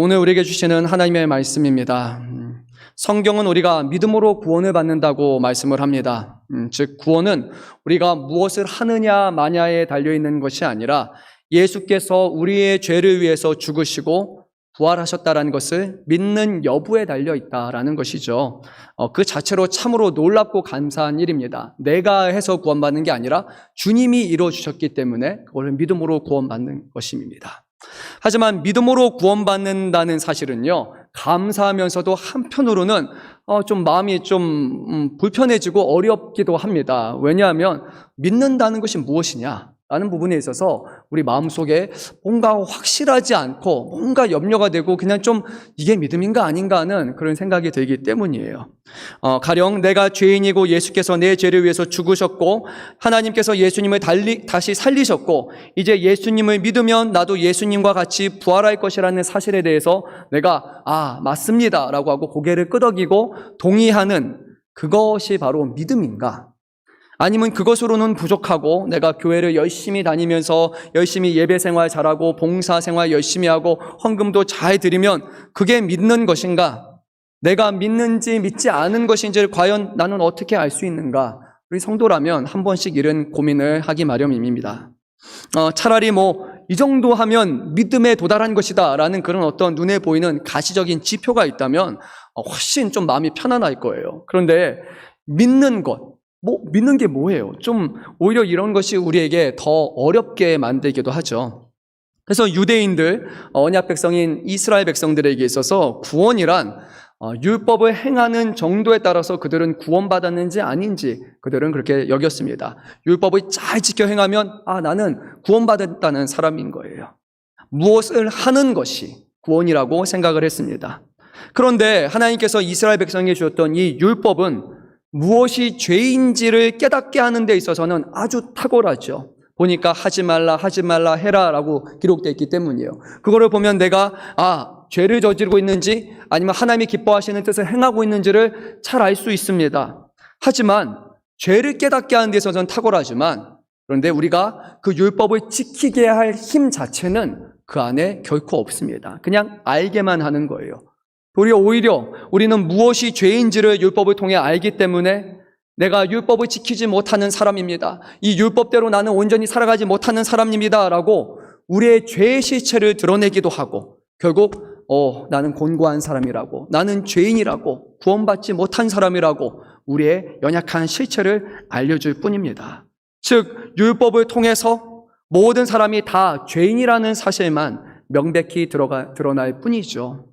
오늘 우리에게 주시는 하나님의 말씀입니다. 성경은 우리가 믿음으로 구원을 받는다고 말씀을 합니다. 즉 구원은 우리가 무엇을 하느냐 마냐에 달려있는 것이 아니라 예수께서 우리의 죄를 위해서 죽으시고 부활하셨다라는 것을 믿는 여부에 달려있다라는 것이죠. 그 자체로 참으로 놀랍고 감사한 일입니다. 내가 해서 구원받는 게 아니라 주님이 이루어주셨기 때문에 그걸 믿음으로 구원받는 것입니다. 하지만 믿음으로 구원받는다는 사실은요, 감사하면서도 한편으로는 좀 마음이 좀 불편해지고 어렵기도 합니다. 왜냐하면 믿는다는 것이 무엇이냐 라는 부분에 있어서 우리 마음속에 뭔가 확실하지 않고 뭔가 염려가 되고 그냥 좀 이게 믿음인가 아닌가 하는 그런 생각이 들기 때문이에요. 가령 내가 죄인이고 예수께서 내 죄를 위해서 죽으셨고 하나님께서 예수님을 다시 살리셨고 이제 예수님을 믿으면 나도 예수님과 같이 부활할 것이라는 사실에 대해서 내가 맞습니다 라고 하고 고개를 끄덕이고 동의하는 그것이 바로 믿음인가? 아니면 그것으로는 부족하고 내가 교회를 열심히 다니면서 열심히 예배 생활 잘하고 봉사 생활 열심히 하고 헌금도 잘 드리면 그게 믿는 것인가? 내가 믿는지 믿지 않은 것인지를 과연 나는 어떻게 알 수 있는가? 우리 성도라면 한 번씩 이런 고민을 하기 마련입니다. 차라리 이 정도 하면 믿음에 도달한 것이다 라는 그런 어떤 눈에 보이는 가시적인 지표가 있다면 훨씬 좀 마음이 편안할 거예요. 그런데 믿는 것, 믿는 게 뭐예요? 좀 오히려 이런 것이 우리에게 더 어렵게 만들기도 하죠. 그래서 유대인들, 언약 백성인 이스라엘 백성들에게 있어서 구원이란 율법을 행하는 정도에 따라서 그들은 구원받았는지 아닌지 그들은 그렇게 여겼습니다. 율법을 잘 지켜 행하면 나는 구원받았다는 사람인 거예요. 무엇을 하는 것이 구원이라고 생각을 했습니다. 그런데 하나님께서 이스라엘 백성에게 주셨던 이 율법은 무엇이 죄인지를 깨닫게 하는 데 있어서는 아주 탁월하죠. 보니까 하지 말라 해라 라고 기록되어 있기 때문이에요. 그거를 보면 내가 죄를 저지르고 있는지 아니면 하나님이 기뻐하시는 뜻을 행하고 있는지를 잘 알 수 있습니다. 하지만 죄를 깨닫게 하는 데 있어서는 탁월하지만 그런데 우리가 그 율법을 지키게 할 힘 자체는 그 안에 결코 없습니다. 그냥 알게만 하는 거예요. 오히려 우리는 무엇이 죄인지를 율법을 통해 알기 때문에 내가 율법을 지키지 못하는 사람입니다. 이 율법대로 나는 온전히 살아가지 못하는 사람입니다 라고 우리의 죄의 실체를 드러내기도 하고 결국 나는 곤고한 사람이라고 나는 죄인이라고 구원받지 못한 사람이라고 우리의 연약한 실체를 알려줄 뿐입니다. 즉 율법을 통해서 모든 사람이 다 죄인이라는 사실만 명백히 드러날 뿐이죠.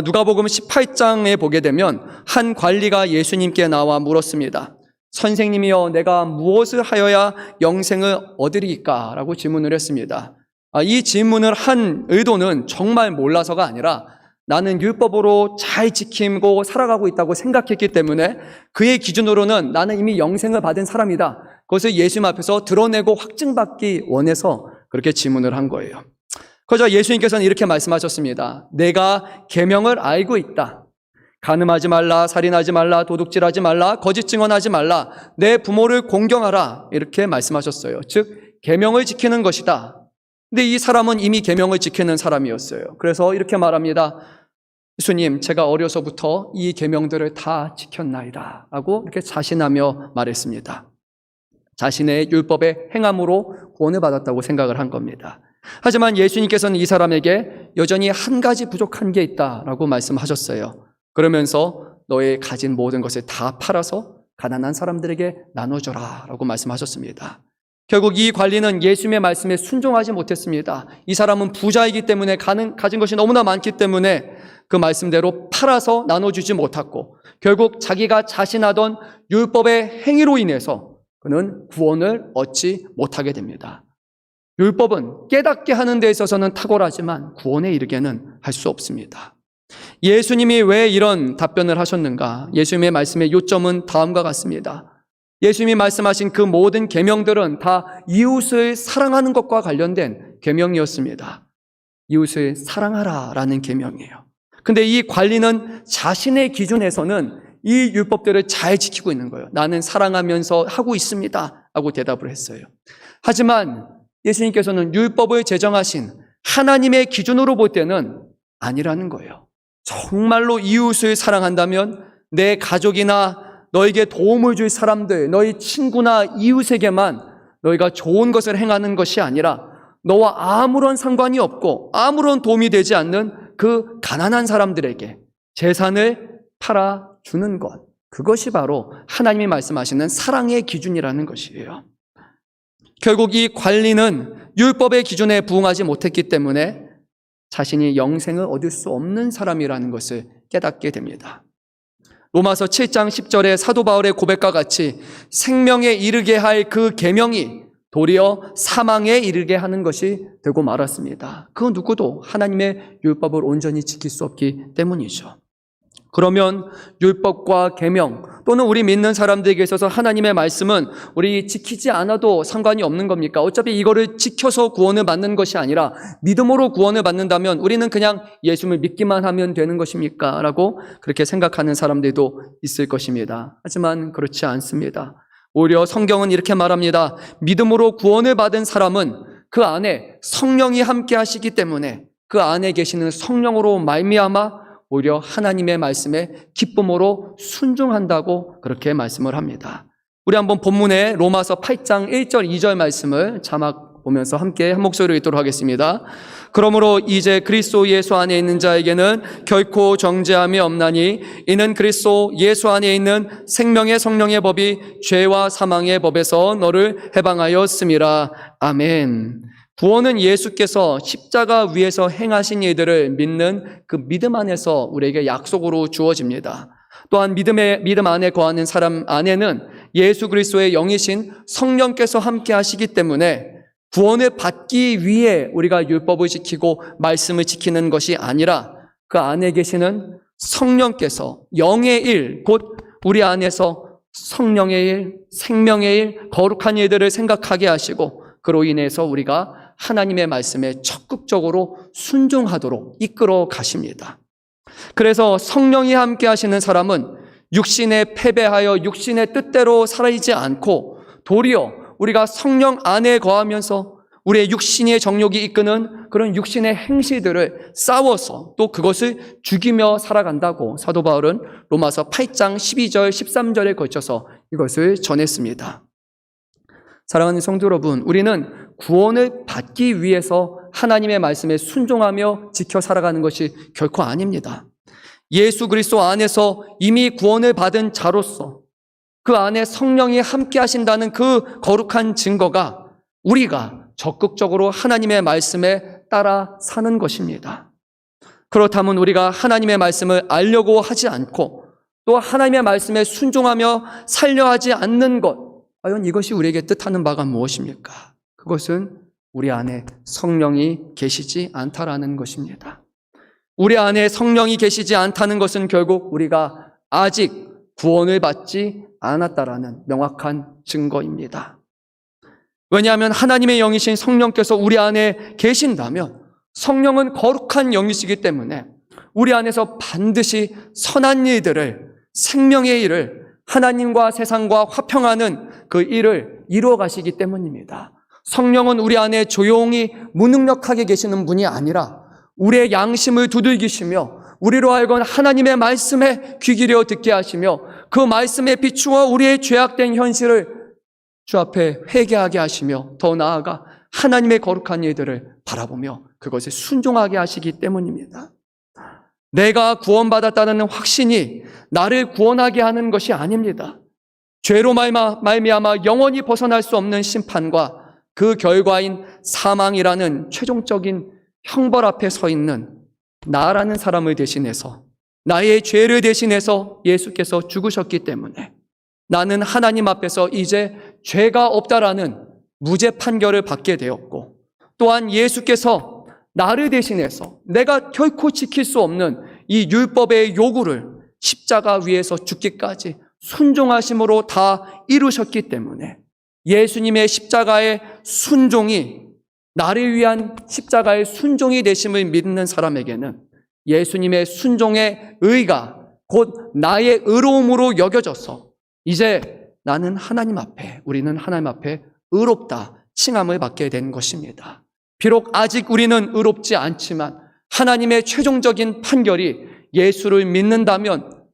누가복음 18장에 보게 되면 한 관리가 예수님께 나와 물었습니다. 선생님이여 내가 무엇을 하여야 영생을 얻으리까? 라고 질문을 했습니다. 이 질문을 한 의도는 정말 몰라서가 아니라 나는 율법으로 잘 지키고 살아가고 있다고 생각했기 때문에 그의 기준으로는 나는 이미 영생을 받은 사람이다. 그것을 예수님 앞에서 드러내고 확증받기 원해서 그렇게 질문을 한 거예요. 그러자 예수님께서는 이렇게 말씀하셨습니다. 내가 계명을 알고 있다. 간음하지 말라, 살인하지 말라, 도둑질하지 말라, 거짓 증언하지 말라, 내 부모를 공경하라 이렇게 말씀하셨어요. 즉 계명을 지키는 것이다. 근데 이 사람은 이미 계명을 지키는 사람이었어요. 그래서 이렇게 말합니다. 예수님, 제가 어려서부터 이 계명들을 다 지켰나이다 라고 이렇게 자신하며 말했습니다. 자신의 율법의 행함으로 구원을 받았다고 생각을 한 겁니다. 하지만 예수님께서는 이 사람에게 여전히 한 가지 부족한 게 있다라고 말씀하셨어요. 그러면서 너의 가진 모든 것을 다 팔아서 가난한 사람들에게 나눠줘라 라고 말씀하셨습니다. 결국 이 관리는 예수님의 말씀에 순종하지 못했습니다. 이 사람은 부자이기 때문에 가진 것이 너무나 많기 때문에 그 말씀대로 팔아서 나눠주지 못했고 결국 자기가 자신하던 율법의 행위로 인해서 그는 구원을 얻지 못하게 됩니다. 율법은 깨닫게 하는 데 있어서는 탁월하지만 구원에 이르게는 할 수 없습니다. 예수님이 왜 이런 답변을 하셨는가? 예수님의 말씀의 요점은 다음과 같습니다. 예수님이 말씀하신 그 모든 계명들은 다 이웃을 사랑하는 것과 관련된 계명이었습니다. 이웃을 사랑하라라는 계명이에요. 근데 이 관리는 자신의 기준에서는 이 율법들을 잘 지키고 있는 거예요. 나는 사랑하면서 하고 있습니다 하고 대답을 했어요. 하지만 예수님께서는 율법을 제정하신 하나님의 기준으로 볼 때는 아니라는 거예요. 정말로 이웃을 사랑한다면 내 가족이나 너에게 도움을 줄 사람들, 너희 친구나 이웃에게만 너희가 좋은 것을 행하는 것이 아니라 너와 아무런 상관이 없고 아무런 도움이 되지 않는 그 가난한 사람들에게 재산을 팔아주는 것, 그것이 바로 하나님이 말씀하시는 사랑의 기준이라는 것이에요. 결국 이 관리는 율법의 기준에 부응하지 못했기 때문에 자신이 영생을 얻을 수 없는 사람이라는 것을 깨닫게 됩니다. 로마서 7장 10절에 사도 바울의 고백과 같이 생명에 이르게 할 그 계명이 도리어 사망에 이르게 하는 것이 되고 말았습니다. 그 누구도 하나님의 율법을 온전히 지킬 수 없기 때문이죠. 그러면 율법과 계명 또는 우리 믿는 사람들에게 있어서 하나님의 말씀은 우리 지키지 않아도 상관이 없는 겁니까? 어차피 이거를 지켜서 구원을 받는 것이 아니라 믿음으로 구원을 받는다면 우리는 그냥 예수를 믿기만 하면 되는 것입니까? 라고 그렇게 생각하는 사람들도 있을 것입니다. 하지만 그렇지 않습니다. 오히려 성경은 이렇게 말합니다. 믿음으로 구원을 받은 사람은 그 안에 성령이 함께 하시기 때문에 그 안에 계시는 성령으로 말미암아 오히려 하나님의 말씀에 기쁨으로 순종한다고 그렇게 말씀을 합니다. 우리 한번 본문에 로마서 8장 1절 2절 말씀을 자막 보면서 함께 한 목소리로 읽도록 하겠습니다. 그러므로 이제 그리스도 예수 안에 있는 자에게는 결코 정죄함이 없나니 이는 그리스도 예수 안에 있는 생명의 성령의 법이 죄와 사망의 법에서 너를 해방하였음이라. 아멘. 구원은 예수께서 십자가 위에서 행하신 일들을 믿는 그 믿음 안에서 우리에게 약속으로 주어집니다. 또한 믿음 안에 거하는 사람 안에는 예수 그리스도의 영이신 성령께서 함께 하시기 때문에 구원을 받기 위해 우리가 율법을 지키고 말씀을 지키는 것이 아니라 그 안에 계시는 성령께서 영의 일, 곧 우리 안에서 성령의 일, 생명의 일, 거룩한 일들을 생각하게 하시고 그로 인해서 우리가 하나님의 말씀에 적극적으로 순종하도록 이끌어 가십니다. 그래서 성령이 함께 하시는 사람은 육신에 패배하여 육신의 뜻대로 살아있지 않고 도리어 우리가 성령 안에 거하면서 우리의 육신의 정욕이 이끄는 그런 육신의 행실들을 싸워서 또 그것을 죽이며 살아간다고 사도 바울은 로마서 8장 12절 13절에 걸쳐서 이것을 전했습니다. 사랑하는 성도 여러분, 우리는 구원을 받기 위해서 하나님의 말씀에 순종하며 지켜 살아가는 것이 결코 아닙니다. 예수 그리스도 안에서 이미 구원을 받은 자로서 그 안에 성령이 함께 하신다는 그 거룩한 증거가 우리가 적극적으로 하나님의 말씀에 따라 사는 것입니다. 그렇다면 우리가 하나님의 말씀을 알려고 하지 않고 또 하나님의 말씀에 순종하며 살려 하지 않는 것, 과연 이것이 우리에게 뜻하는 바가 무엇입니까? 그것은 우리 안에 성령이 계시지 않다라는 것입니다. 우리 안에 성령이 계시지 않다는 것은 결국 우리가 아직 구원을 받지 않았다라는 명확한 증거입니다. 왜냐하면 하나님의 영이신 성령께서 우리 안에 계신다면 성령은 거룩한 영이시기 때문에 우리 안에서 반드시 선한 일들을, 생명의 일을, 하나님과 세상과 화평하는 그 일을 이루어 가시기 때문입니다. 성령은 우리 안에 조용히 무능력하게 계시는 분이 아니라 우리의 양심을 두들기시며 우리로 하여금 하나님의 말씀에 귀 기울여 듣게 하시며 그 말씀에 비추어 우리의 죄악된 현실을 주 앞에 회개하게 하시며 더 나아가 하나님의 거룩한 일들을 바라보며 그것에 순종하게 하시기 때문입니다. 내가 구원받았다는 확신이 나를 구원하게 하는 것이 아닙니다. 죄로 말미암아 영원히 벗어날 수 없는 심판과 그 결과인 사망이라는 최종적인 형벌 앞에 서 있는 나라는 사람을 대신해서 나의 죄를 대신해서 예수께서 죽으셨기 때문에 나는 하나님 앞에서 이제 죄가 없다라는 무죄 판결을 받게 되었고 또한 예수께서 나를 대신해서 내가 결코 지킬 수 없는 이 율법의 요구를 십자가 위에서 죽기까지 순종하심으로 다 이루셨기 때문에 예수님의 십자가의 순종이 나를 위한 십자가의 순종이 되심을 믿는 사람에게는 예수님의 순종의 의가 곧 나의 의로움으로 여겨져서 이제 나는 하나님 앞에, 우리는 하나님 앞에 의롭다 칭함을 받게 된 것입니다. 비록 아직 우리는 의롭지 않지만 하나님의 최종적인 판결이 예수를 믿는다면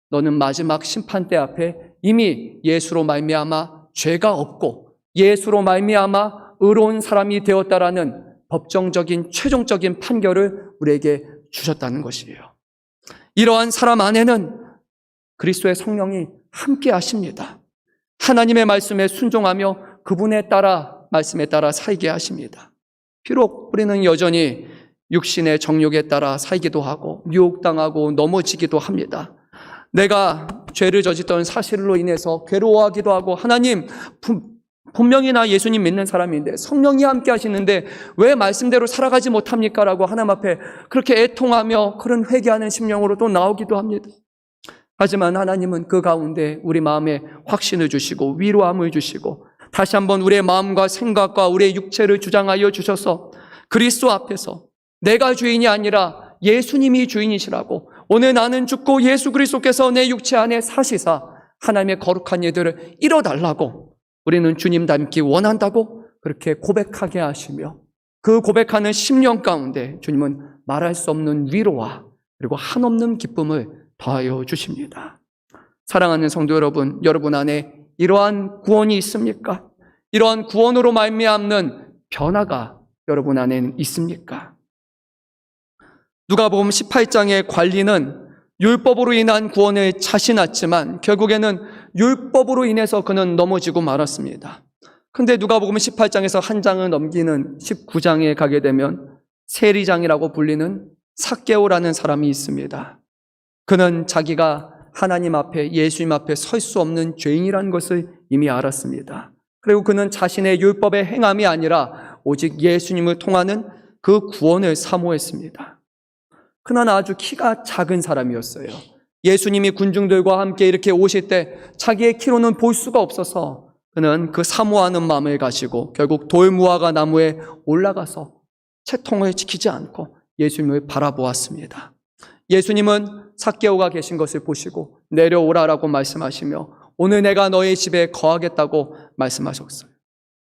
너는 마지막 심판대 앞에 이미 예수로 말미암아 죄가 없고 예수로 말미암아 의로운 사람이 되었다라는 법정적인 최종적인 판결을 우리에게 주셨다는 것이에요. 이러한 사람 안에는 그리스도의 성령이 함께 하십니다. 하나님의 말씀에 순종하며 그분에 따라 말씀에 따라 살게 하십니다. 비록 우리는 여전히 육신의 정욕에 따라 살기도 하고 유혹당하고 넘어지기도 합니다. 내가 죄를 저질렀던 사실로 인해서 괴로워하기도 하고 하나님 분명히 나 예수님 믿는 사람인데 성령이 함께 하시는데 왜 말씀대로 살아가지 못합니까? 라고 하나님 앞에 그렇게 애통하며 그런 회개하는 심령으로 또 나오기도 합니다. 하지만 하나님은 그 가운데 우리 마음에 확신을 주시고 위로함을 주시고 다시 한번 우리의 마음과 생각과 우리의 육체를 주장하여 주셔서 그리스도 앞에서 내가 주인이 아니라 예수님이 주인이시라고 오늘 나는 죽고 예수 그리스도께서 내 육체 안에 사시사 하나님의 거룩한 일들을 이뤄달라고 우리는 주님 닮기 원한다고 그렇게 고백하게 하시며 그 고백하는 심령 가운데 주님은 말할 수 없는 위로와 그리고 한없는 기쁨을 더하여 주십니다. 사랑하는 성도 여러분, 여러분 안에 이러한 구원이 있습니까? 이러한 구원으로 말미암는 변화가 여러분 안에는 있습니까? 누가복음 18장의 관리는 율법으로 인한 구원을 자신했지만 결국에는 율법으로 인해서 그는 넘어지고 말았습니다. 그런데 누가복음 18장에서 한 장을 넘기는 19장에 가게 되면 세리장이라고 불리는 삭개오라는 사람이 있습니다. 그는 자기가 하나님 앞에 예수님 앞에 설 수 없는 죄인이라는 것을 이미 알았습니다. 그리고 그는 자신의 율법의 행함이 아니라 오직 예수님을 통하는 그 구원을 사모했습니다. 그러나 아주 키가 작은 사람이었어요. 예수님이 군중들과 함께 이렇게 오실 때 자기의 키로는 볼 수가 없어서 그는 그 사모하는 마음을 가지고 결국 돌무화과 나무에 올라가서 채통을 지키지 않고 예수님을 바라보았습니다. 예수님은 삭개오가 계신 것을 보시고 내려오라라고 말씀하시며 오늘 내가 너의 집에 거하겠다고 말씀하셨어요.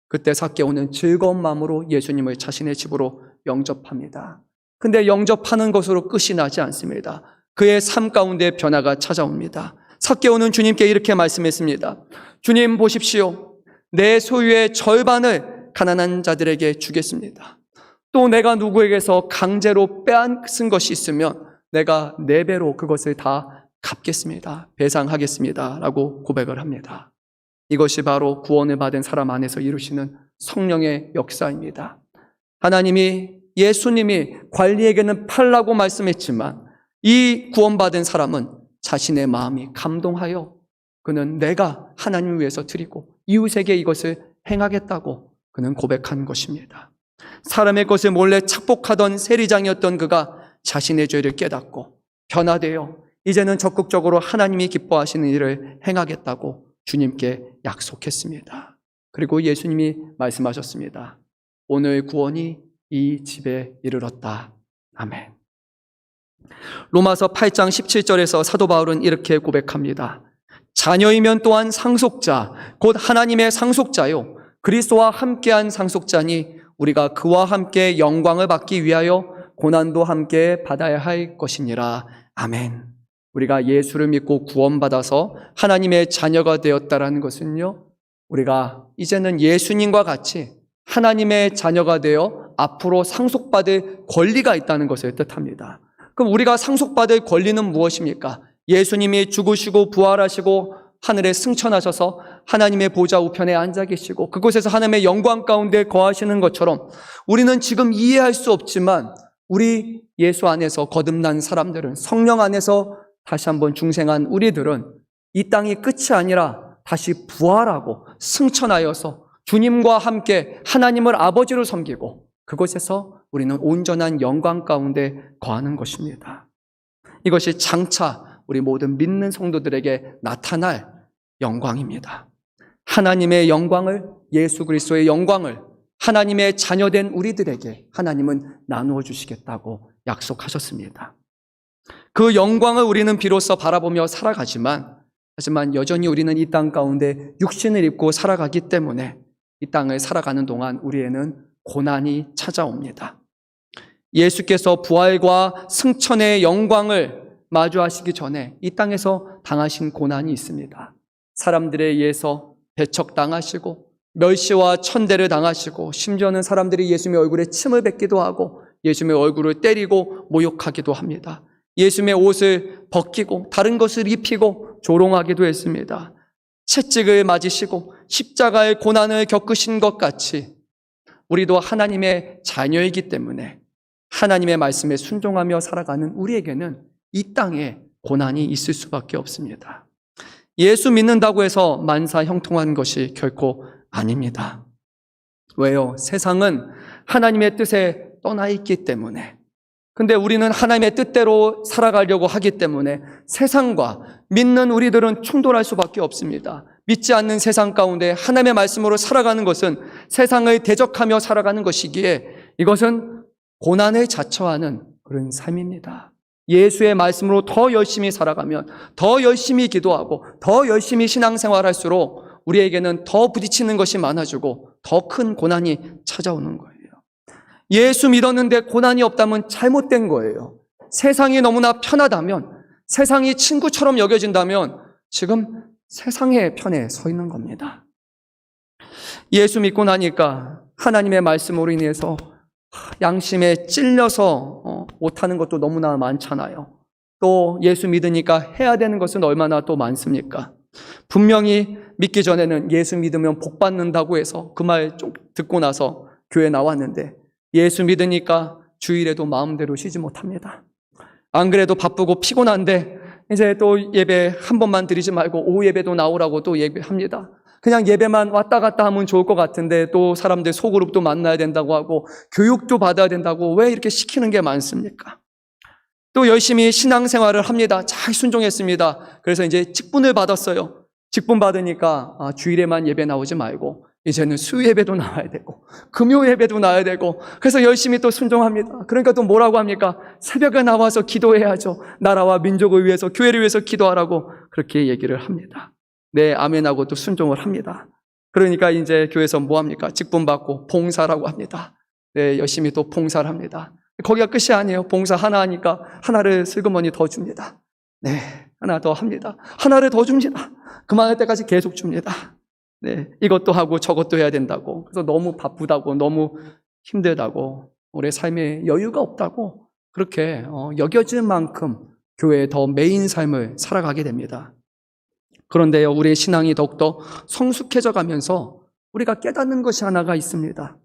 그때 삭개오는 즐거운 마음으로 예수님을 자신의 집으로 영접합니다. 근데 영접하는 것으로 끝이 나지 않습니다. 그의 삶 가운데 변화가 찾아옵니다. 삭개오는 주님께 이렇게 말씀했습니다. 주님 보십시오. 내 소유의 절반을 가난한 자들에게 주겠습니다. 또 내가 누구에게서 강제로 빼앗은 것이 있으면 내가 4배로 그것을 다 갚겠습니다. 배상하겠습니다. 라고 고백을 합니다. 이것이 바로 구원을 받은 사람 안에서 이루시는 성령의 역사입니다. 하나님이 예수님이 관리에게는 팔라고 말씀했지만 이 구원받은 사람은 자신의 마음이 감동하여 그는 내가 하나님을 위해서 드리고 이웃에게 이것을 행하겠다고 그는 고백한 것입니다. 사람의 것을 몰래 착복하던 세리장이었던 그가 자신의 죄를 깨닫고 변화되어 이제는 적극적으로 하나님이 기뻐하시는 일을 행하겠다고 주님께 약속했습니다. 그리고 예수님이 말씀하셨습니다. 오늘 구원이 이 집에 이르렀다. 아멘. 로마서 8장 17절에서 사도 바울은 이렇게 고백합니다. 자녀이면 또한 상속자, 곧 하나님의 상속자요 그리스도와 함께한 상속자니 우리가 그와 함께 영광을 받기 위하여 고난도 함께 받아야 할 것이니라. 아멘. 우리가 예수를 믿고 구원받아서 하나님의 자녀가 되었다라는 것은요, 우리가 이제는 예수님과 같이 하나님의 자녀가 되어 앞으로 상속받을 권리가 있다는 것을 뜻합니다. 그럼 우리가 상속받을 권리는 무엇입니까? 예수님이 죽으시고 부활하시고 하늘에 승천하셔서 하나님의 보좌 우편에 앉아 계시고 그곳에서 하나님의 영광 가운데 거하시는 것처럼 우리는 지금 이해할 수 없지만 우리 예수 안에서 거듭난 사람들은 성령 안에서 다시 한번 중생한 우리들은 이 땅이 끝이 아니라 다시 부활하고 승천하여서 주님과 함께 하나님을 아버지로 섬기고 그곳에서 우리는 온전한 영광 가운데 거하는 것입니다. 이것이 장차 우리 모든 믿는 성도들에게 나타날 영광입니다. 하나님의 영광을, 예수 그리스도의 영광을 하나님의 자녀된 우리들에게 하나님은 나누어 주시겠다고 약속하셨습니다. 그 영광을 우리는 비로소 바라보며 살아가지만 하지만 여전히 우리는 이 땅 가운데 육신을 입고 살아가기 때문에 이 땅을 살아가는 동안 우리에는 고난이 찾아옵니다. 예수께서 부활과 승천의 영광을 마주하시기 전에 이 땅에서 당하신 고난이 있습니다. 사람들에 의해서 배척당하시고 멸시와 천대를 당하시고 심지어는 사람들이 예수님의 얼굴에 침을 뱉기도 하고 예수님의 얼굴을 때리고 모욕하기도 합니다. 예수님의 옷을 벗기고 다른 것을 입히고 조롱하기도 했습니다. 채찍을 맞으시고 십자가의 고난을 겪으신 것 같이 우리도 하나님의 자녀이기 때문에 하나님의 말씀에 순종하며 살아가는 우리에게는 이 땅에 고난이 있을 수밖에 없습니다. 예수 믿는다고 해서 만사 형통한 것이 결코 아닙니다. 왜요? 세상은 하나님의 뜻에 떠나 있기 때문에. 근데 우리는 하나님의 뜻대로 살아가려고 하기 때문에 세상과 믿는 우리들은 충돌할 수밖에 없습니다. 믿지 않는 세상 가운데 하나님의 말씀으로 살아가는 것은 세상을 대적하며 살아가는 것이기에 이것은 고난을 자처하는 그런 삶입니다. 예수의 말씀으로 더 열심히 살아가면 더 열심히 기도하고 더 열심히 신앙생활할수록 우리에게는 더 부딪히는 것이 많아지고 더 큰 고난이 찾아오는 거예요. 예수 믿었는데 고난이 없다면 잘못된 거예요. 세상이 너무나 편하다면, 세상이 친구처럼 여겨진다면 지금 세상의 편에 서 있는 겁니다. 예수 믿고 나니까 하나님의 말씀으로 인해서 양심에 찔려서 못하는 것도 너무나 많잖아요. 또 예수 믿으니까 해야 되는 것은 얼마나 또 많습니까? 분명히 믿기 전에는 예수 믿으면 복 받는다고 해서 그 말 좀 듣고 나서 교회 나왔는데 예수 믿으니까 주일에도 마음대로 쉬지 못합니다. 안 그래도 바쁘고 피곤한데 이제 또 예배 한 번만 드리지 말고 오후 예배도 나오라고 또 예배합니다. 그냥 예배만 왔다 갔다 하면 좋을 것 같은데 또 사람들 소그룹도 만나야 된다고 하고 교육도 받아야 된다고 왜 이렇게 시키는 게 많습니까? 또 열심히 신앙생활을 합니다. 잘 순종했습니다. 그래서 이제 직분을 받았어요. 직분 받으니까 주일에만 예배 나오지 말고 이제는 수요 예배도 나와야 되고 금요 예배도 나와야 되고 그래서 열심히 또 순종합니다. 그러니까 또 뭐라고 합니까? 새벽에 나와서 기도해야죠. 나라와 민족을 위해서 교회를 위해서 기도하라고 그렇게 얘기를 합니다. 네, 아멘하고 또 순종을 합니다. 그러니까 이제 교회에서 뭐 합니까? 직분 받고 봉사라고 합니다. 네, 열심히 또 봉사를 합니다. 거기가 끝이 아니에요. 봉사 하나 하니까 하나를 슬그머니 더 줍니다. 네, 하나 더 합니다. 하나를 더 줍니다. 그만할 때까지 계속 줍니다. 네, 이것도 하고 저것도 해야 된다고. 그래서 너무 바쁘다고, 너무 힘들다고, 우리의 삶에 여유가 없다고 그렇게 여겨질 만큼 교회에 더 메인 삶을 살아가게 됩니다. 그런데요, 우리의 신앙이 더욱더 성숙해져 가면서 우리가 깨닫는 것이 하나가 있습니다.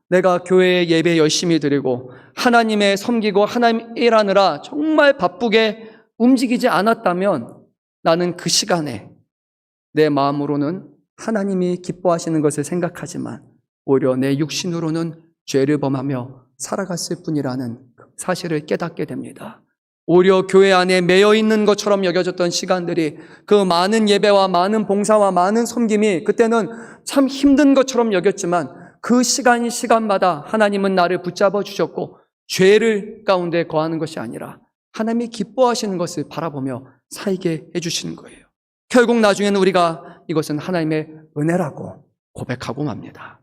내가 교회에 예배 열심히 드리고 하나님의 섬기고 하나님 일하느라 정말 바쁘게 움직이지 않았다면 나는 그 시간에 내 마음으로는 하나님이 기뻐하시는 것을 생각하지만 오히려 내 육신으로는 죄를 범하며 살아갔을 뿐이라는 사실을 깨닫게 됩니다. 오히려 교회 안에 매여 있는 것처럼 여겨졌던 시간들이 그 많은 예배와 많은 봉사와 많은 섬김이 그때는 참 힘든 것처럼 여겼지만 그 시간마다 하나님은 나를 붙잡아 주셨고 죄를 가운데 거하는 것이 아니라 하나님이 기뻐하시는 것을 바라보며 살게 해주시는 거예요. 결국 나중에는 우리가 이것은 하나님의 은혜라고 고백하고 맙니다.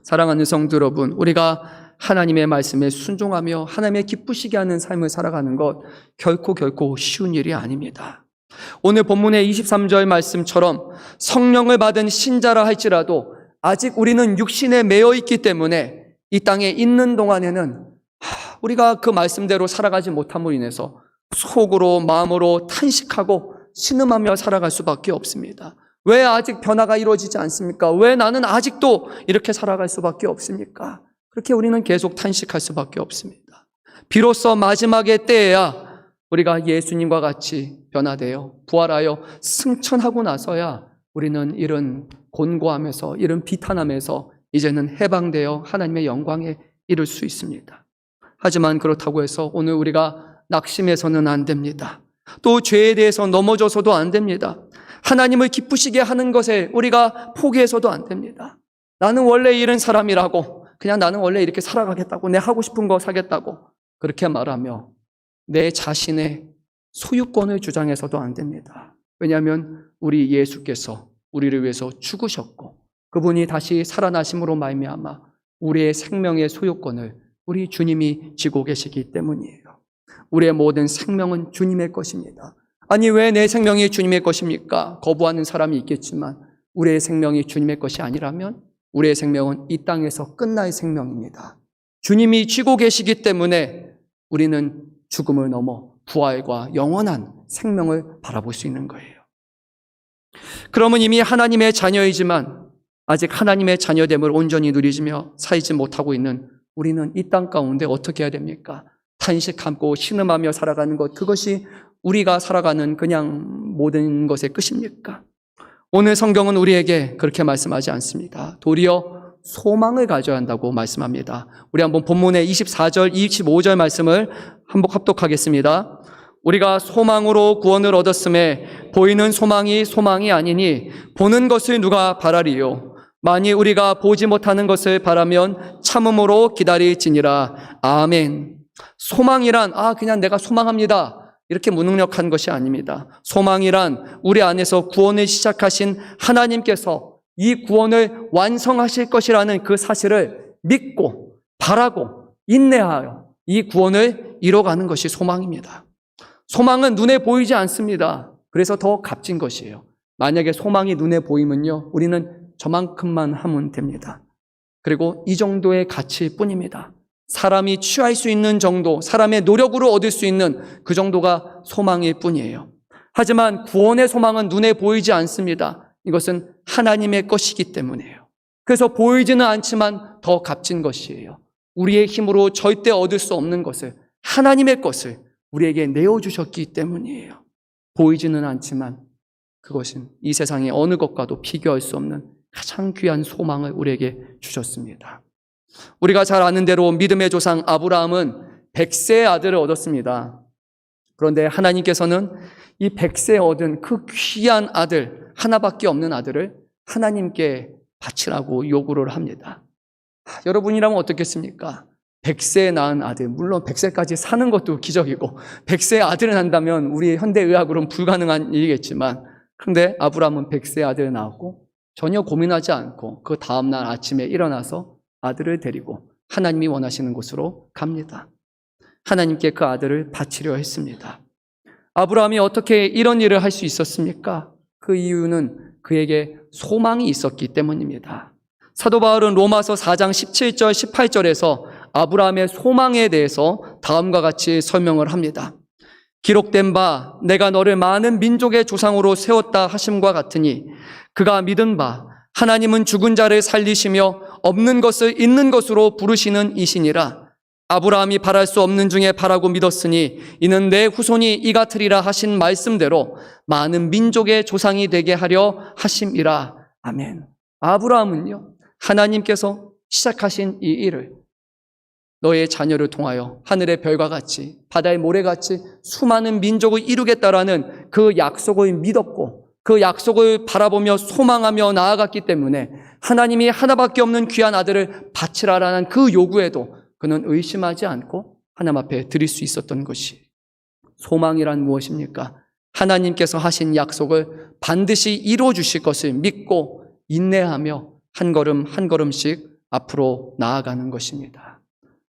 사랑하는 성도 여러분, 우리가 하나님의 말씀에 순종하며 하나님의 기쁘시게 하는 삶을 살아가는 것 결코 쉬운 일이 아닙니다. 오늘 본문의 23절 말씀처럼 성령을 받은 신자라 할지라도 아직 우리는 육신에 매여 있기 때문에 이 땅에 있는 동안에는 우리가 그 말씀대로 살아가지 못함으로 인해서 속으로 마음으로 탄식하고 신음하며 살아갈 수밖에 없습니다. 왜 아직 변화가 이루어지지 않습니까? 왜 나는 아직도 이렇게 살아갈 수밖에 없습니까? 그렇게 우리는 계속 탄식할 수밖에 없습니다. 비로소 마지막의 때에야 우리가 예수님과 같이 변화되어 부활하여 승천하고 나서야 우리는 이런 곤고함에서 이런 비탄함에서 이제는 해방되어 하나님의 영광에 이를 수 있습니다. 하지만 그렇다고 해서 오늘 우리가 낙심해서는 안 됩니다. 또 죄에 대해서 넘어져서도 안 됩니다. 하나님을 기쁘시게 하는 것에 우리가 포기해서도 안 됩니다. 나는 원래 이런 사람이라고, 그냥 나는 원래 이렇게 살아가겠다고, 내 하고 싶은 거 사겠다고 그렇게 말하며 내 자신의 소유권을 주장해서도 안 됩니다. 왜냐하면 우리 예수께서 우리를 위해서 죽으셨고 그분이 다시 살아나심으로 말미암아 우리의 생명의 소유권을 우리 주님이 지고 계시기 때문이에요. 우리의 모든 생명은 주님의 것입니다. 아니, 왜 내 생명이 주님의 것입니까? 거부하는 사람이 있겠지만 우리의 생명이 주님의 것이 아니라면 우리의 생명은 이 땅에서 끝날 생명입니다. 주님이 쥐고 계시기 때문에 우리는 죽음을 넘어 부활과 영원한 생명을 바라볼 수 있는 거예요. 그러면 이미 하나님의 자녀이지만 아직 하나님의 자녀됨을 온전히 누리며 살지 못하고 있는 우리는 이 땅 가운데 어떻게 해야 됩니까? 탄식하고 신음하며 살아가는 것, 그것이 우리가 살아가는 그냥 모든 것의 끝입니까? 오늘 성경은 우리에게 그렇게 말씀하지 않습니다. 도리어 소망을 가져야 한다고 말씀합니다. 우리 한번 본문의 24절, 25절 말씀을 한번 합독하겠습니다. 우리가 소망으로 구원을 얻었음에 보이는 소망이 소망이 아니니 보는 것을 누가 바라리요? 만일 우리가 보지 못하는 것을 바라면 참음으로 기다릴지니라. 아멘. 소망이란 그냥 내가 소망합니다, 이렇게 무능력한 것이 아닙니다. 소망이란 우리 안에서 구원을 시작하신 하나님께서 이 구원을 완성하실 것이라는 그 사실을 믿고 바라고 인내하여 이 구원을 이뤄가는 것이 소망입니다. 소망은 눈에 보이지 않습니다. 그래서 더 값진 것이에요. 만약에 소망이 눈에 보이면요, 우리는 저만큼만 하면 됩니다. 그리고 이 정도의 가치일 뿐입니다. 사람이 취할 수 있는 정도, 사람의 노력으로 얻을 수 있는 그 정도가 소망일 뿐이에요. 하지만 구원의 소망은 눈에 보이지 않습니다. 이것은 하나님의 것이기 때문이에요. 그래서 보이지는 않지만 더 값진 것이에요. 우리의 힘으로 절대 얻을 수 없는 것을, 하나님의 것을 우리에게 내어주셨기 때문이에요. 보이지는 않지만 그것은 이 세상의 어느 것과도 비교할 수 없는 가장 귀한 소망을 우리에게 주셨습니다. 우리가 잘 아는 대로 믿음의 조상 아브라함은 100세의 아들을 얻었습니다. 그런데 하나님께서는 이 100세 얻은 그 귀한 아들, 하나밖에 없는 아들을 하나님께 바치라고 요구를 합니다. 여러분이라면 어떻겠습니까? 100세에 낳은 아들, 물론 100세까지 사는 것도 기적이고 100세의 아들을 낳는다면 우리 현대의학으로는 불가능한 일이겠지만, 그런데 아브라함은 100세의 아들을 낳았고 전혀 고민하지 않고 그 다음날 아침에 일어나서 아들을 데리고 하나님이 원하시는 곳으로 갑니다. 하나님께 그 아들을 바치려 했습니다. 아브라함이 어떻게 이런 일을 할 수 있었습니까? 그 이유는 그에게 소망이 있었기 때문입니다. 사도 바울은 로마서 4장 17절, 18절에서 아브라함의 소망에 대해서 다음과 같이 설명을 합니다. 기록된 바 내가 너를 많은 민족의 조상으로 세웠다 하심과 같으니 그가 믿은 바 하나님은 죽은 자를 살리시며 없는 것을 있는 것으로 부르시는 이시니라. 아브라함이 바랄 수 없는 중에 바라고 믿었으니 이는 내 후손이 이 같으리라 하신 말씀대로 많은 민족의 조상이 되게 하려 하심이라. 아멘. 아브라함은요, 하나님께서 시작하신 이 일을 너의 자녀를 통하여 하늘의 별과 같이 바다의 모래같이 수많은 민족을 이루겠다라는 그 약속을 믿었고 그 약속을 바라보며 소망하며 나아갔기 때문에 하나님이 하나밖에 없는 귀한 아들을 바치라라는 그 요구에도 그는 의심하지 않고 하나님 앞에 드릴 수 있었던 것이, 소망이란 무엇입니까? 하나님께서 하신 약속을 반드시 이루어 주실 것을 믿고 인내하며 한 걸음 한 걸음씩 앞으로 나아가는 것입니다.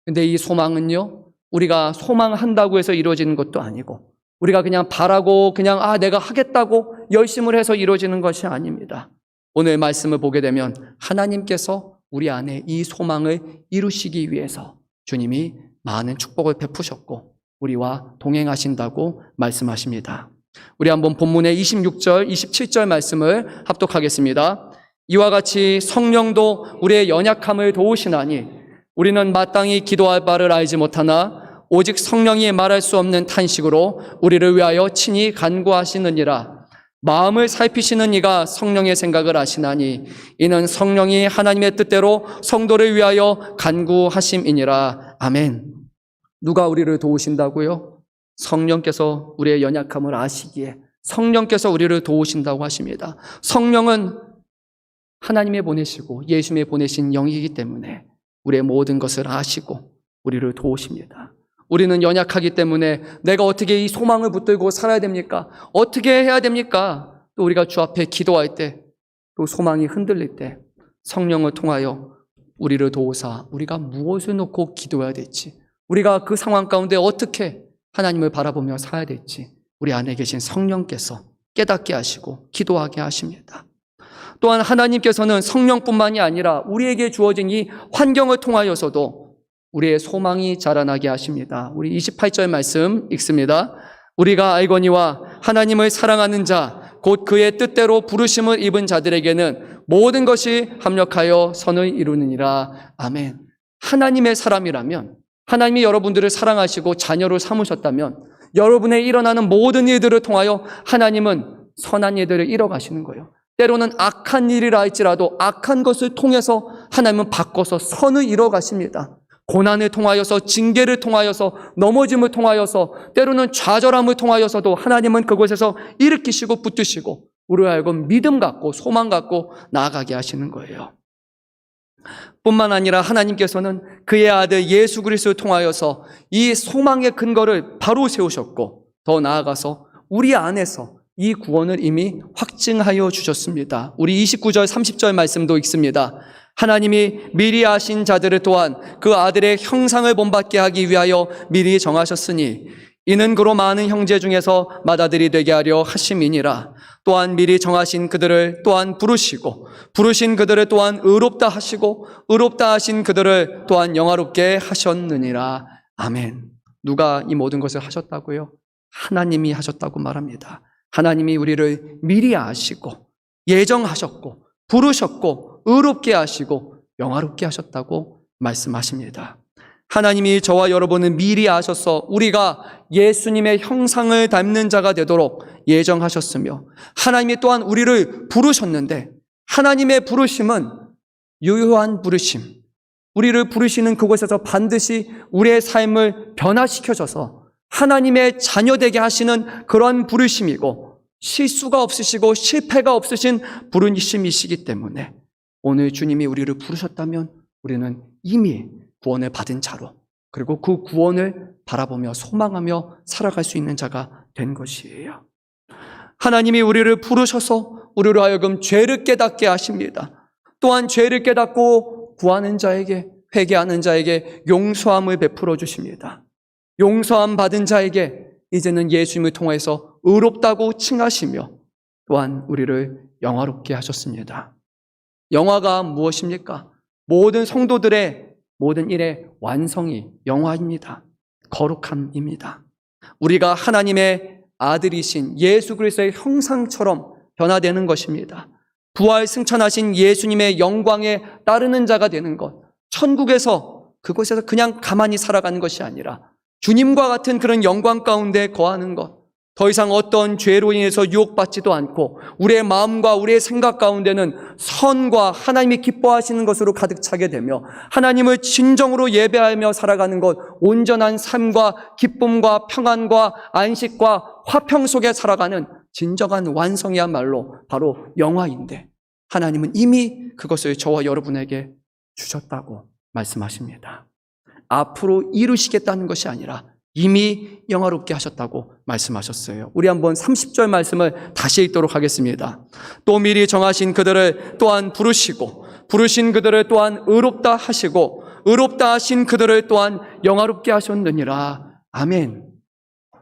근데 이 소망은요, 우리가 소망한다고 해서 이루어지는 것도 아니고 우리가 그냥 바라고 그냥 내가 하겠다고 열심을 해서 이루어지는 것이 아닙니다. 오늘 말씀을 보게 되면 하나님께서 우리 안에 이 소망을 이루시기 위해서 주님이 많은 축복을 베푸셨고 우리와 동행하신다고 말씀하십니다. 우리 한번 본문의 26절, 27절 말씀을 합독하겠습니다. 이와 같이 성령도 우리의 연약함을 도우시나니 우리는 마땅히 기도할 바를 알지 못하나 오직 성령이 말할 수 없는 탄식으로 우리를 위하여 친히 간구하시느니라. 마음을 살피시는 이가 성령의 생각을 아시나니 이는 성령이 하나님의 뜻대로 성도를 위하여 간구하심이니라. 아멘. 누가 우리를 도우신다고요? 성령께서 우리의 연약함을 아시기에 성령께서 우리를 도우신다고 하십니다. 성령은 하나님의 보내시고 예수님의 보내신 영이기 때문에 우리의 모든 것을 아시고 우리를 도우십니다. 우리는 연약하기 때문에 내가 어떻게 이 소망을 붙들고 살아야 됩니까? 어떻게 해야 됩니까? 또 우리가 주 앞에 기도할 때, 또 소망이 흔들릴 때 성령을 통하여 우리를 도우사 우리가 무엇을 놓고 기도해야 될지, 우리가 그 상황 가운데 어떻게 하나님을 바라보며 살아야 될지 우리 안에 계신 성령께서 깨닫게 하시고 기도하게 하십니다. 또한 하나님께서는 성령뿐만이 아니라 우리에게 주어진 이 환경을 통하여서도 우리의 소망이 자라나게 하십니다. 우리 28절 말씀 읽습니다. 우리가 알거니와 하나님을 사랑하는 자 곧 그의 뜻대로 부르심을 입은 자들에게는 모든 것이 합력하여 선을 이루느니라. 아멘. 하나님의 사람이라면, 하나님이 여러분들을 사랑하시고 자녀로 삼으셨다면 여러분의 일어나는 모든 일들을 통하여 하나님은 선한 일들을 이뤄가시는 거예요. 때로는 악한 일이라 할지라도 악한 것을 통해서 하나님은 바꿔서 선을 이뤄가십니다. 고난을 통하여서, 징계를 통하여서, 넘어짐을 통하여서, 때로는 좌절함을 통하여서도 하나님은 그곳에서 일으키시고 붙드시고 우리로 하여금 믿음 갖고 소망 갖고 나아가게 하시는 거예요. 뿐만 아니라 하나님께서는 그의 아들 예수 그리스도를 통하여서 이 소망의 근거를 바로 세우셨고, 더 나아가서 우리 안에서 이 구원을 이미 확증하여 주셨습니다. 우리 29절 30절 말씀도 읽습니다. 하나님이 미리 아신 자들을 또한 그 아들의 형상을 본받게 하기 위하여 미리 정하셨으니 이는 그로 많은 형제 중에서 맏아들이 되게 하려 하심이니라. 또한 미리 정하신 그들을 또한 부르시고 부르신 그들을 또한 의롭다 하시고 의롭다 하신 그들을 또한 영화롭게 하셨느니라. 아멘. 누가 이 모든 것을 하셨다고요? 하나님이 하셨다고 말합니다. 하나님이 우리를 미리 아시고 예정하셨고 부르셨고 의롭게 하시고 영화롭게 하셨다고 말씀하십니다. 하나님이 저와 여러분을 미리 아셔서 우리가 예수님의 형상을 닮는 자가 되도록 예정하셨으며, 하나님이 또한 우리를 부르셨는데 하나님의 부르심은 유효한 부르심, 우리를 부르시는 그곳에서 반드시 우리의 삶을 변화시켜줘서 하나님의 자녀되게 하시는 그런 부르심이고, 실수가 없으시고 실패가 없으신 부르심이시기 때문에 오늘 주님이 우리를 부르셨다면 우리는 이미 구원을 받은 자로, 그리고 그 구원을 바라보며 소망하며 살아갈 수 있는 자가 된 것이에요. 하나님이 우리를 부르셔서 우리로 하여금 죄를 깨닫게 하십니다. 또한 죄를 깨닫고 구하는 자에게, 회개하는 자에게 용서함을 베풀어 주십니다. 용서함 받은 자에게 이제는 예수님을 통해서 의롭다고 칭하시며 또한 우리를 영화롭게 하셨습니다. 영화가 무엇입니까? 모든 성도들의 모든 일의 완성이 영화입니다. 거룩함입니다. 우리가 하나님의 아들이신 예수 그리스도의 형상처럼 변화되는 것입니다. 부활 승천하신 예수님의 영광에 따르는 자가 되는 것, 천국에서 그곳에서 그냥 가만히 살아가는 것이 아니라 주님과 같은 그런 영광 가운데 거하는 것, 더 이상 어떤 죄로 인해서 유혹받지도 않고 우리의 마음과 우리의 생각 가운데는 선과 하나님이 기뻐하시는 것으로 가득 차게 되며 하나님을 진정으로 예배하며 살아가는 것, 온전한 삶과 기쁨과 평안과 안식과 화평 속에 살아가는 진정한 완성이야말로 바로 영화인데, 하나님은 이미 그것을 저와 여러분에게 주셨다고 말씀하십니다. 앞으로 이루시겠다는 것이 아니라 이미 영화롭게 하셨다고 말씀하셨어요. 우리 한번 30절 말씀을 다시 읽도록 하겠습니다. 또 미리 정하신 그들을 또한 부르시고 부르신 그들을 또한 의롭다 하시고 의롭다 하신 그들을 또한 영화롭게 하셨느니라. 아멘.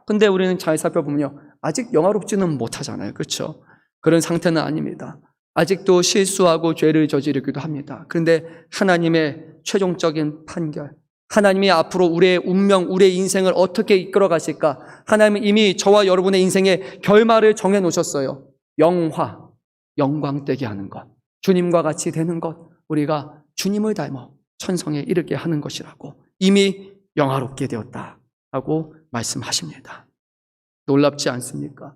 근데 우리는 잘 살펴보면요, 아직 영화롭지는 못하잖아요. 그렇죠? 그런 상태는 아닙니다. 아직도 실수하고 죄를 저지르기도 합니다. 그런데 하나님의 최종적인 판결, 하나님이 앞으로 우리의 운명, 우리의 인생을 어떻게 이끌어 가실까? 하나님은 이미 저와 여러분의 인생의 결말을 정해 놓으셨어요. 영화, 영광되게 하는 것, 주님과 같이 되는 것, 우리가 주님을 닮아 천성에 이르게 하는 것이라고 이미 영화롭게 되었다라고 말씀하십니다. 놀랍지 않습니까?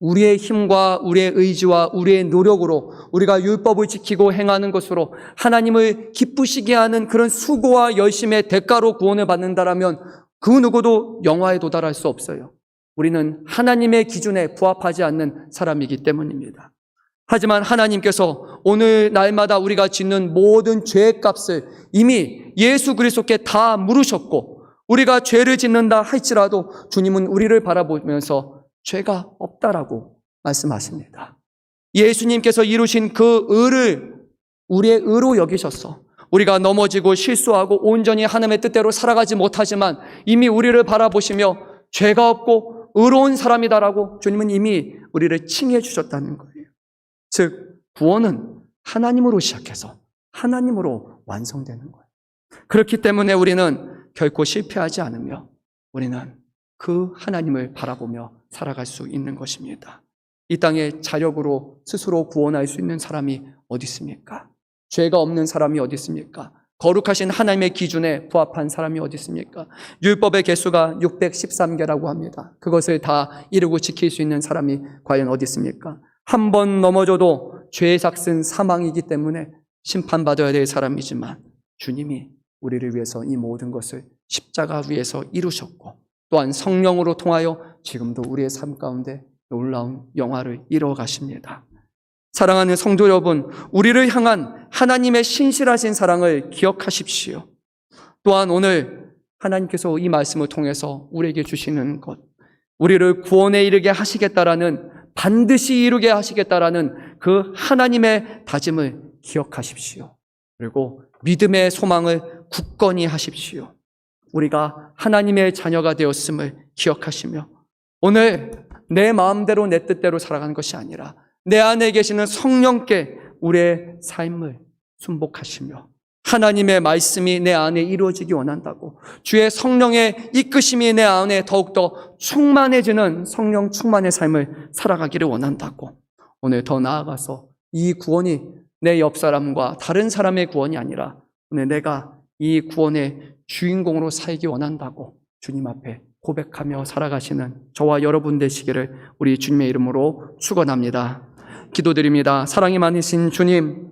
우리의 힘과 우리의 의지와 우리의 노력으로 우리가 율법을 지키고 행하는 것으로 하나님을 기쁘시게 하는 그런 수고와 열심의 대가로 구원을 받는다라면 그 누구도 영화에 도달할 수 없어요. 우리는 하나님의 기준에 부합하지 않는 사람이기 때문입니다. 하지만 하나님께서 오늘 날마다 우리가 짓는 모든 죄의 값을 이미 예수 그리스도께 다 물으셨고, 우리가 죄를 짓는다 할지라도 주님은 우리를 바라보면서 죄가 없다라고 말씀하십니다. 예수님께서 이루신 그 의를 우리의 의로 여기셔서 우리가 넘어지고 실수하고 온전히 하나님의 뜻대로 살아가지 못하지만 이미 우리를 바라보시며 죄가 없고 의로운 사람이다라고 주님은 이미 우리를 칭해 주셨다는 거예요. 즉 구원은 하나님으로 시작해서 하나님으로 완성되는 거예요. 그렇기 때문에 우리는 결코 실패하지 않으며 우리는 그 하나님을 바라보며 살아갈 수 있는 것입니다. 이 땅에 자력으로 스스로 구원할 수 있는 사람이 어디 있습니까? 죄가 없는 사람이 어디 있습니까? 거룩하신 하나님의 기준에 부합한 사람이 어디 있습니까? 율법의 개수가 613개라고 합니다. 그것을 다 이루고 지킬 수 있는 사람이 과연 어디 있습니까? 한 번 넘어져도 죄의 삭은 사망이기 때문에 심판받아야 될 사람이지만 주님이 우리를 위해서 이 모든 것을 십자가 위에서 이루셨고 또한 성령으로 통하여 지금도 우리의 삶 가운데 놀라운 영화를 이루어 가십니다. 사랑하는 성도 여러분, 우리를 향한 하나님의 신실하신 사랑을 기억하십시오. 또한 오늘 하나님께서 이 말씀을 통해서 우리에게 주시는 것, 우리를 구원에 이르게 하시겠다라는, 반드시 이루게 하시겠다라는 그 하나님의 다짐을 기억하십시오. 그리고 믿음의 소망을 굳건히 하십시오. 우리가 하나님의 자녀가 되었음을 기억하시며 오늘 내 마음대로 내 뜻대로 살아가는 것이 아니라 내 안에 계시는 성령께 우리의 삶을 순복하시며 하나님의 말씀이 내 안에 이루어지기 원한다고, 주의 성령의 이끄심이 내 안에 더욱더 충만해지는 성령 충만의 삶을 살아가기를 원한다고, 오늘 더 나아가서 이 구원이 내 옆 사람과 다른 사람의 구원이 아니라 오늘 내가 이 구원의 주인공으로 살기 원한다고 주님 앞에 고백하며 살아가시는 저와 여러분 되시기를 우리 주님의 이름으로 축원합니다. 기도드립니다. 사랑이 많으신 주님,